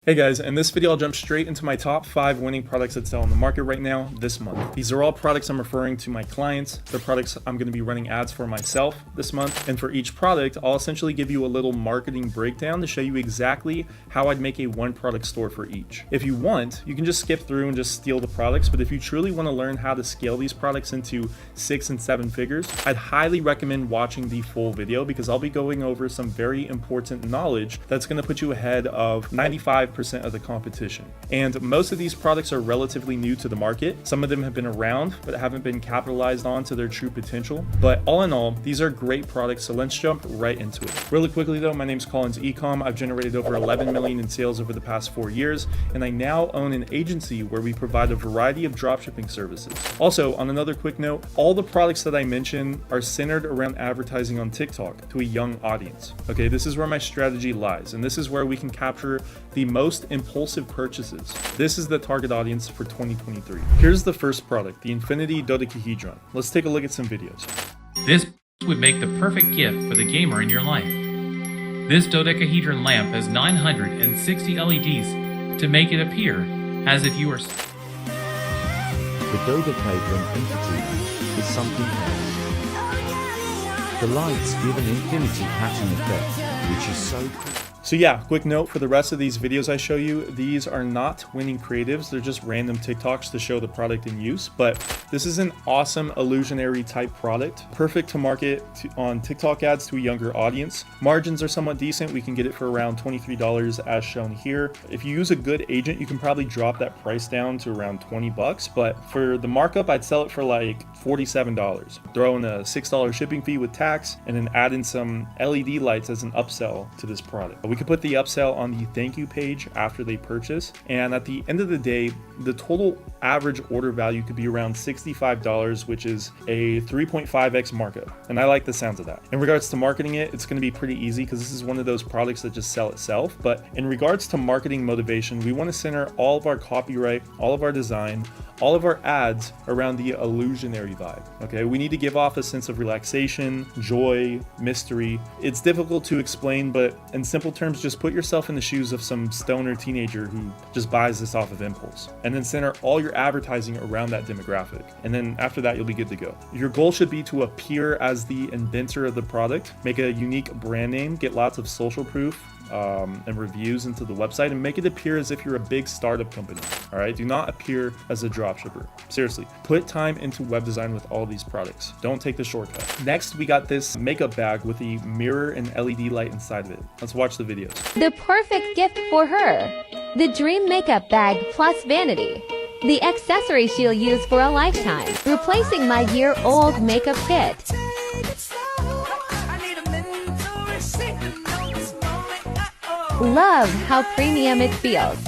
Hey guys, in this video I'll jump straight into my top 5 winning products that sell on the market right now this month. These are all products I'm referring to my clients. They're products I'm going to be running ads for myself this month. And for each product, I'll essentially give you a little marketing breakdown to show you exactly how I'd make a one product store for each. If you want, you can just skip through and just steal the products, but if you truly want to learn how to scale these products into 6 and 7 figures, I'd highly recommend watching the full video because I'll be going over some very important knowledge that's going to put you ahead of 95% of the competition. And most of these products are relatively new to the market. Some of them have been around but haven't been capitalized on to their true potential. But all in all, these are great products, so let's jump right into it. Really quickly though, my name's Collins Ecom. I've generated over 11 million in sales over the past 4 years, and I now own an agency where we provide a variety of dropshipping services. Also, on another quick note, all the products that I mention are centered around advertising on TikTok to a young audience. Okay, this is where my strategy lies, and this is where we can capture the most impulsive purchases. This is the target audience for 2023. Here's the first product, the Infinity Dodecahedron. Let's take a look at some videos. This would make the perfect gift for the gamer in your life. This dodecahedron lamp has 960 LEDs to make it appear as if you are... The dodecahedron Infinity is something else. The lights give an infinity pattern effect, which is so cool. So yeah, quick note for the rest of these videos I show you, these are not winning creatives, they're just random TikToks to show the product in use, but this is an awesome illusionary type product, perfect to market on TikTok ads to a younger audience. Margins are somewhat decent, we can get it for around $23 as shown here. If you use a good agent, you can probably drop that price down to around 20 bucks, but for the markup, I'd sell it for like $47. Throw in a $6 shipping fee with tax, and then add in some LED lights as an upsell to this product. We could put the upsell on the thank you page after they purchase, and at the end of the day, the total average order value could be around $65, which is a 3.5x markup, and I like the sounds of that. In regards to marketing it, it's going to be pretty easy because this is one of those products that just sell itself, but in regards to marketing motivation, we want to center all of our copyright, all of our design, all of our ads around the illusionary vibe. Okay, we need to give off a sense of relaxation, joy, mystery. It's difficult to explain, but in simple terms, just put yourself in the shoes of some stoner teenager who just buys this off of impulse, and then center all your advertising around that demographic. And then after that, you'll be good to go. Your goal should be to appear as the inventor of the product, make a unique brand name, get lots of social proof, and reviews into the website, and make it appear as if you're a big startup company. All right, do not appear as a dropshipper. Seriously, put time into web design with all these products. Don't take the shortcut. Next, we got this makeup bag with a mirror and LED light inside of it. Let's watch the videos. The perfect gift for her. The dream makeup bag plus vanity. The accessory she'll use for a lifetime. Replacing my year-old makeup kit. Love how premium it feels.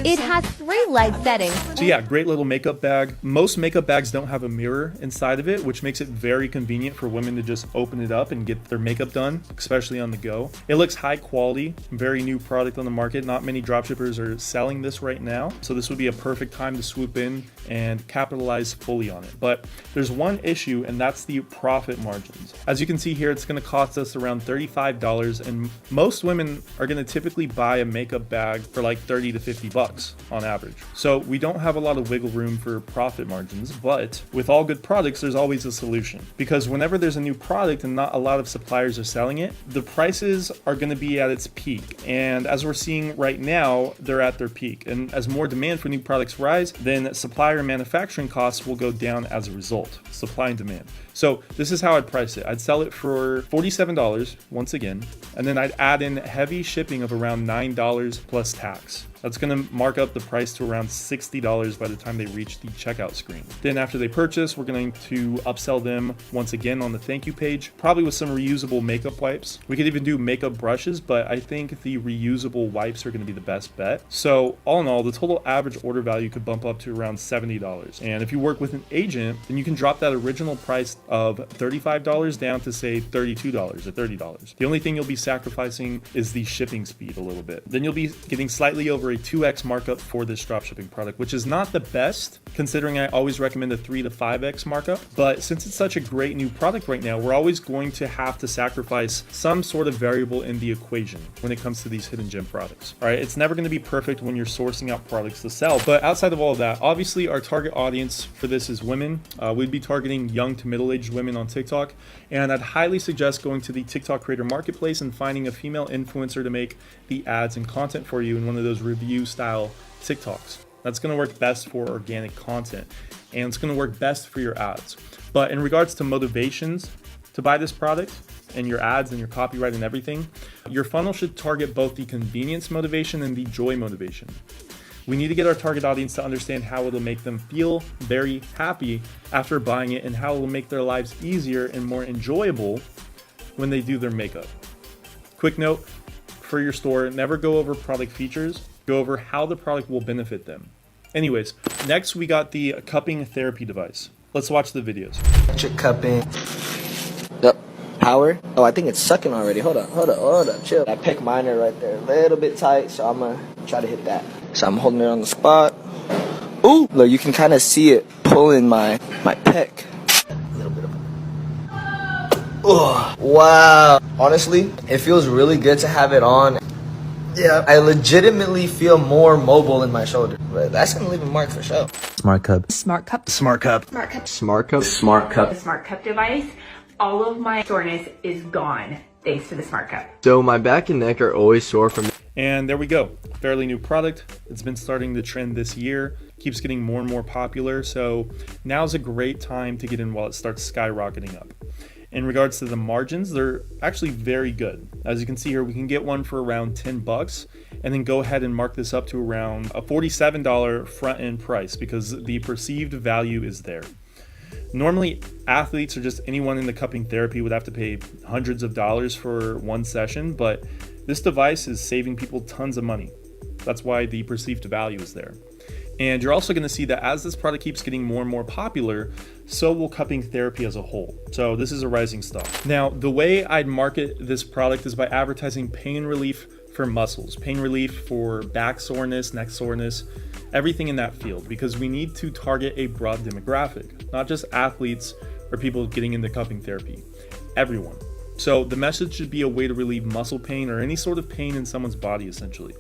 It has 3 light settings. So yeah, great little makeup bag. Most makeup bags don't have a mirror inside of it, which makes it very convenient for women to just open it up and get their makeup done, especially on the go. It looks high quality, very new product on the market. Not many dropshippers are selling this right now, so this would be a perfect time to swoop in and capitalize fully on it. But there's one issue, and that's the profit margins. As you can see here, it's going to cost us around $35, and most women are going to typically buy a makeup bag for like 30 to 50 bucks on average. So we don't have a lot of wiggle room for profit margins, but with all good products, there's always a solution. Because whenever there's a new product and not a lot of suppliers are selling it, the prices are going to be at its peak. And as we're seeing right now, they're at their peak. And as more demand for new products rise, then supplier and manufacturing costs will go down as a result. Supply and demand. So this is how I'd price it. I'd sell it for $47 once again, and then I'd add in heavy shipping of around $9 plus tax. That's going to mark up the price to around $60 by the time they reach the checkout screen. Then after they purchase, we're going to upsell them once again on the thank you page, probably with some reusable makeup wipes. We could even do makeup brushes, but I think the reusable wipes are going to be the best bet. So all in all, the total average order value could bump up to around $70. And if you work with an agent, then you can drop that original price of $35 down to say $32 or $30. The only thing you'll be sacrificing is the shipping speed a little bit. Then you'll be getting slightly over a a 2x markup for this dropshipping product, which is not the best considering I always recommend a 3 to 5x markup. But since it's such a great new product right now, we're always going to have to sacrifice some sort of variable in the equation when it comes to these hidden gem products. All right, it's never going to be perfect when you're sourcing out products to sell. But outside of all of that, obviously our target audience for this is women. We'd be targeting young to middle-aged women on TikTok. And I'd highly suggest going to the TikTok Creator Marketplace and finding a female influencer to make the ads and content for you in one of those review style TikToks. That's going to work best for organic content, and it's going to work best for your ads. But in regards to motivations to buy this product and your ads and your copyright and everything, your funnel should target both the convenience motivation and the joy motivation. We need to get our target audience to understand how it'll make them feel very happy after buying it and how it will make their lives easier and more enjoyable when they do their makeup. Quick note for your store, never go over product features, go over how the product will benefit them. Anyways, next we got the cupping therapy device. Let's watch the videos. Electric cupping. Yep. Power. Oh, I think it's sucking already. Hold up, chill. That pec minor right there, a little bit tight, so I'm gonna try to hit that. So I'm holding it on the spot. Ooh, look, you can kind of see it pulling my pec. A little bit of. Oh, wow. Honestly, it feels really good to have it on. Yeah, I legitimately feel more mobile in my shoulder. But that's gonna leave a mark for sure. Smart Cup. Smart Cup. Smart cup. Smart Cup. Smart cup. Smart cup. The Smart Cup device. All of my soreness is gone thanks to the Smart Cup. So my back and neck are always sore from. And there we go. Fairly new product. It's been starting to trend this year. Keeps getting more and more popular. So now's a great time to get in while it starts skyrocketing up. In regards to the margins, they're actually very good. As you can see here, we can get one for around $10 and then go ahead and mark this up to around a $47 front end price because the perceived value is there. Normally, athletes or just anyone in the cupping therapy would have to pay hundreds of dollars for one session, but this device is saving people tons of money. That's why the perceived value is there. And you're also going to see that as this product keeps getting more and more popular, so will cupping therapy as a whole. So this is a rising stock. Now, the way I'd market this product is by advertising pain relief for muscles, pain relief for back soreness, neck soreness, everything in that field, because we need to target a broad demographic, not just athletes or people getting into cupping therapy, everyone. So the message should be a way to relieve muscle pain or any sort of pain in someone's body, essentially.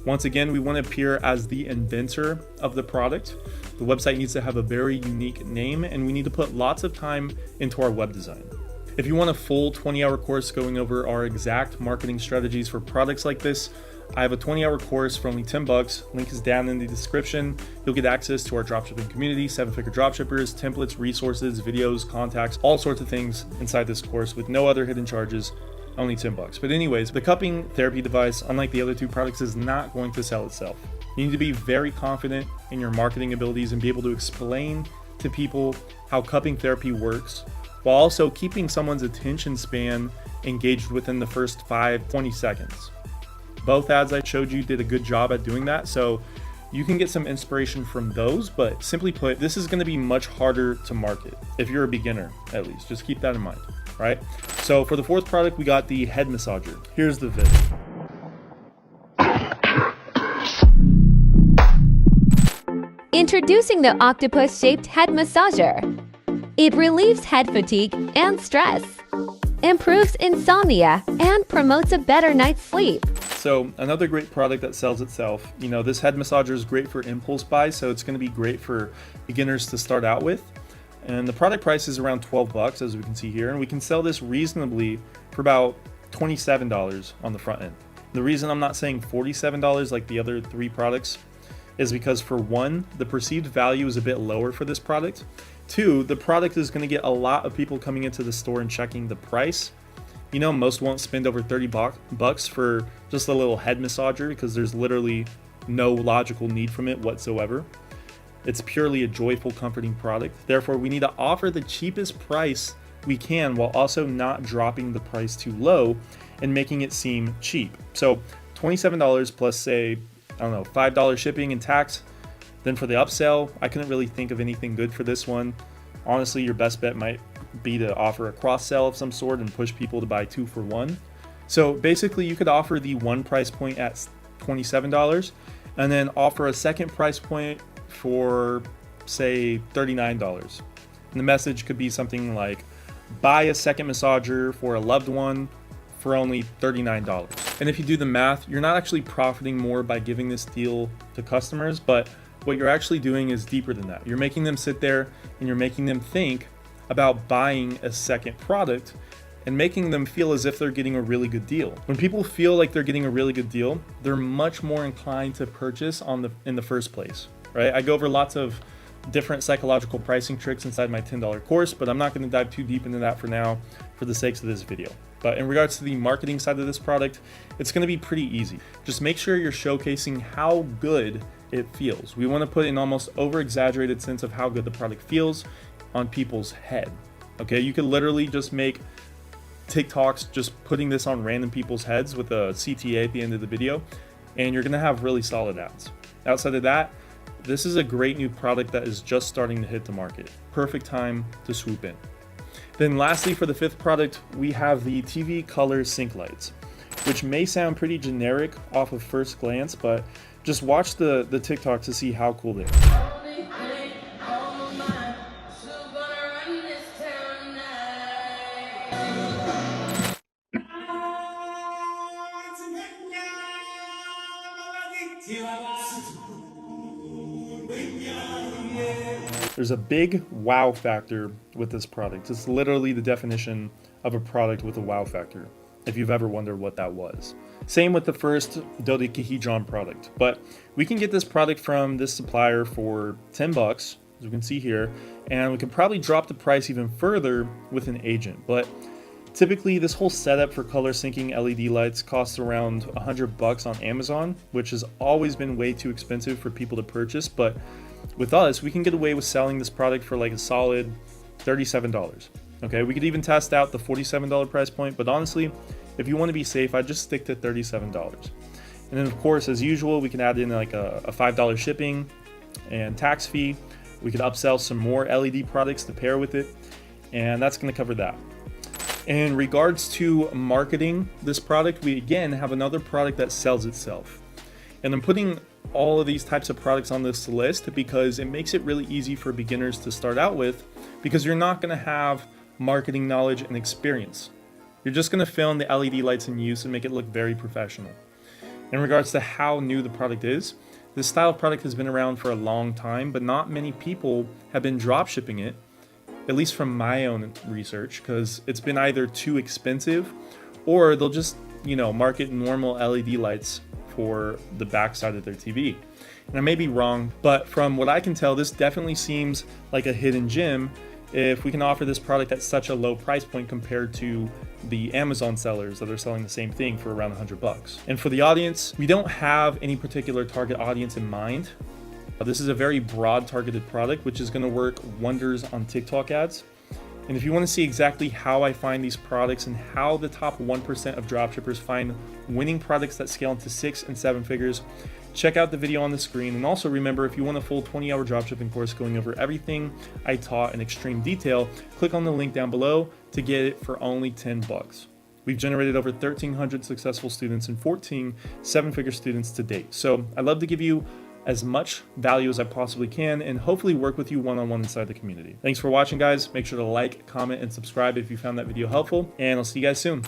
Once again, we want to appear as the inventor of the product. The website needs to have a very unique name, and we need to put lots of time into our web design. If you want a full 20-hour course going over our exact marketing strategies for products like this, I have a 20-hour course for only $10. Link is down in the description. You'll get access to our dropshipping community, 7-figure dropshippers, templates, resources, videos, contacts, all sorts of things inside this course with no other hidden charges. Only $10. But anyways, the cupping therapy device, unlike the other two products, is not going to sell itself. You need to be very confident in your marketing abilities and be able to explain to people how cupping therapy works, while also keeping someone's attention span engaged within the first 20 seconds. Both ads I showed you did a good job at doing that, so you can get some inspiration from those, but simply put, this is going to be much harder to market if you're a beginner, at least. Just keep that in mind. Right? So for the fourth product, we got the head massager. Here's the vid. Introducing the octopus-shaped head massager. It relieves head fatigue and stress, improves insomnia, and promotes a better night's sleep. So another great product that sells itself. You know, this head massager is great for impulse buys, so it's going to be great for beginners to start out with. And the product price is around $12, as we can see here, and we can sell this reasonably for about $27 on the front end. The reason I'm not saying $47 like the other three products is because, for one, the perceived value is a bit lower for this product. Two, the product is going to get a lot of people coming into the store and checking the price. You know, most won't spend over $30 for just a little head massager because there's literally no logical need from it whatsoever. It's purely a joyful, comforting product. Therefore, we need to offer the cheapest price we can while also not dropping the price too low and making it seem cheap. So $27 plus, say, I don't know, $5 shipping and tax. Then for the upsell, I couldn't really think of anything good for this one. Honestly, your best bet might be to offer a cross-sell of some sort and push people to buy 2 for 1. So basically, you could offer the one price point at $27 and then offer a second price point for, say, $39. And the message could be something like, buy a second massager for a loved one for only $39. And if you do the math, you're not actually profiting more by giving this deal to customers, but what you're actually doing is deeper than that. You're making them sit there and you're making them think about buying a second product and making them feel as if they're getting a really good deal. When people feel like they're getting a really good deal, they're much more inclined to purchase in the first place, right? I go over lots of different psychological pricing tricks inside my $10 course, but I'm not going to dive too deep into that for now for the sakes of this video. But in regards to the marketing side of this product, it's going to be pretty easy. Just make sure you're showcasing how good it feels. We want to put an almost over-exaggerated sense of how good the product feels on people's head. Okay, you could literally just make TikToks just putting this on random people's heads with a CTA at the end of the video, and you're going to have really solid ads. Outside of that, this is a great new product that is just starting to hit the market. Perfect time to swoop in. Then lastly, for the fifth product, we have the TV color sync lights, which may sound pretty generic off of first glance, but just watch the TikTok to see how cool they are. There's a big wow factor with this product. It's literally the definition of a product with a wow factor, if you've ever wondered what that was. Same with the first dodecahedron product, but we can get this product from this supplier for $10, as we can see here, and we can probably drop the price even further with an agent. But typically this whole setup for color syncing LED lights costs around $100 on Amazon, which has always been way too expensive for people to purchase. But with us, we can get away with selling this product for like a solid $37. Okay, we could even test out the $47 price point, but honestly, if you want to be safe, I'd just stick to $37. And then of course, as usual, we can add in like a $5 shipping and tax fee. We could upsell some more LED products to pair with it, and that's going to cover that. In regards to marketing this product, we again have another product that sells itself. And I'm putting all of these types of products on this list because it makes it really easy for beginners to start out with, because you're not going to have marketing knowledge and experience. You're just going to film the LED lights in use and make it look very professional. In regards to how new the product is, this style of product has been around for a long time, but not many people have been drop shipping it, at least from my own research, because it's been either too expensive or they'll just, market normal LED lights for the backside of their TV. And I may be wrong, but from what I can tell, this definitely seems like a hidden gem if we can offer this product at such a low price point compared to the Amazon sellers that are selling the same thing for around $100. And for the audience, we don't have any particular target audience in mind. This is a very broad targeted product, which is going to work wonders on TikTok ads. And if you want to see exactly how I find these products and how the top 1% of dropshippers find winning products that scale into 6 and 7 figures, check out the video on the screen. And also remember, if you want a full 20-hour dropshipping course going over everything I taught in extreme detail, click on the link down below to get it for only $10. We've generated over 1,300 successful students and 14 7-figure students to date. So I'd love to give you as much value as I possibly can and hopefully work with you one-on-one inside the community. Thanks for watching, guys. Make sure to like, comment, and subscribe if you found that video helpful, and I'll see you guys soon.